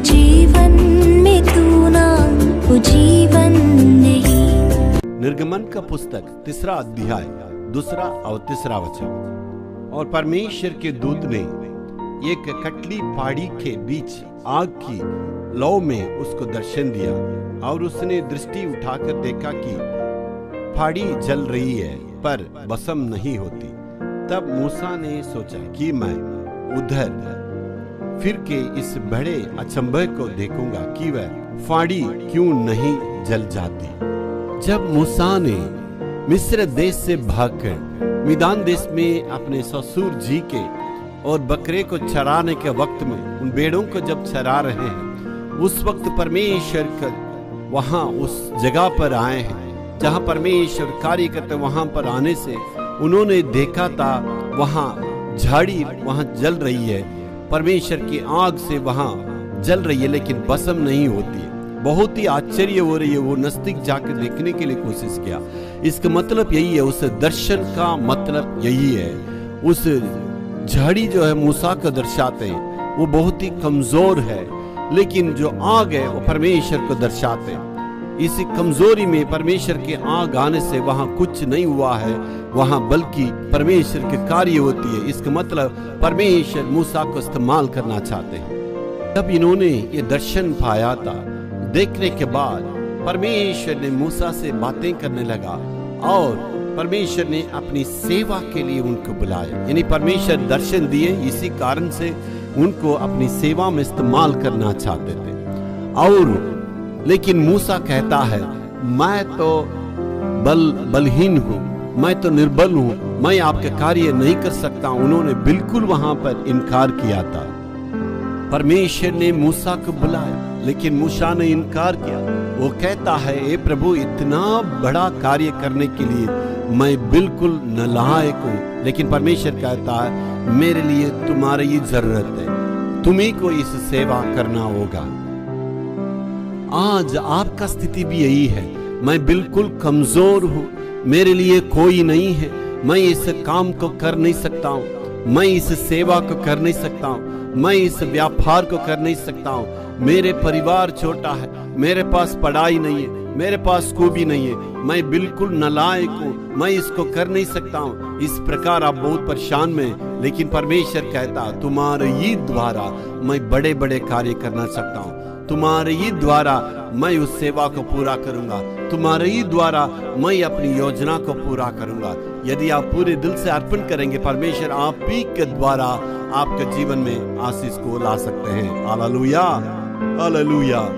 जीवन में तू ना वो जीवन नहीं। निर्गमन का पुस्तक 3 अध्याय 2 और 3 वचन। और परमेश्वर के दूत ने एक कटली पहाड़ी के बीच आग की लौ में उसको दर्शन दिया, और उसने दृष्टि उठाकर देखा कि पहाड़ी जल रही है पर भस्म नहीं होती। तब मूसा ने सोचा कि मैं उधर फिर के इस बड़े अचंभे को देखूंगा कि वह पहाड़ी क्यों नहीं जल जाती। जब मूसा ने मिस्र देश से भागकर मिदान देश में अपने ससुर जी के और बकरे को चराने के वक्त में उन भेड़ों को जब चरा रहे हैं, उस वक्त परमेश्वर वहां उस जगह पर आए हैं जहां परमेश्वर कार्य करते। वहां पर आने से उन्होंने देखा था वहां झाड़ी वहां जल रही है, परमेश्वर की आग से वहां जल रही है, लेकिन भस्म नहीं होती है। बहुत ही आश्चर्य हो रही है। वो नजदीक जाकर देखने के लिए कोशिश किया। इसका मतलब यही है, उस दर्शन का मतलब यही है। उस झाड़ी जो है मूसा को दर्शाते हैं, वो बहुत ही कमजोर है, लेकिन जो आग है वो परमेश्वर को दर्शाते हैं। इस कमजोरी में परमेश्वर के आग आने से वहां कुछ नहीं हुआ है, वहां बल्कि परमेश्वर के कार्य होती है। इसका मतलब परमेश्वर मूसा को इस्तेमाल करना चाहते हैं। जब इन्होंने ये दर्शन पाया था, देखने के बाद परमेश्वर ने मूसा से बातें करने लगा और परमेश्वर ने अपनी सेवा के लिए उनको बुलाया। यानी परमेश्वर दर्शन दिए, इसी कारण से उनको अपनी सेवा में इस्तेमाल करना चाहते थे। और लेकिन मूसा कहता है, मैं तो बलहीन हूँ, मैं तो निर्बल हूँ, मैं आपके कार्य नहीं कर सकता। उन्होंने बिल्कुल वहां पर इनकार किया था। परमेश्वर ने मूसा को बुलाया, लेकिन मूसा ने इनकार किया। वो कहता है, ए प्रभु, इतना बड़ा कार्य करने के लिए मैं बिल्कुल नालायक हूँ। लेकिन परमेश्वर कहता है, मेरे लिए तुम्हारी ही जरूरत है, तुम्ही को इस सेवा करना होगा। आज आपका स्थिति भी यही है। मैं बिल्कुल कमजोर हूँ, मेरे लिए कोई नहीं है, मैं इस काम को कर नहीं सकता हूँ, मैं इस सेवा को कर नहीं सकता हूँ, मैं इस व्यापार को कर नहीं सकता हूँ। मेरे परिवार छोटा है, मेरे पास पढ़ाई नहीं है, मेरे पास खूबी नहीं है, मैं बिल्कुल नालायक हूँ, मैं इसको कर नहीं सकता हूँ। इस प्रकार आप बहुत परेशान में, लेकिन परमेश्वर कहता, तुम्हारे ही द्वारा मैं बड़े बड़े कार्य करना सकता हूँ, तुम्हारे ही द्वारा मैं उस सेवा को पूरा करूंगा, तुम्हारे ही द्वारा मैं अपनी योजना को पूरा करूंगा। यदि आप पूरे दिल से अर्पण करेंगे, परमेश्वर आप ही के द्वारा आपके जीवन में आशीष को ला सकते हैं। Hallelujah, hallelujah.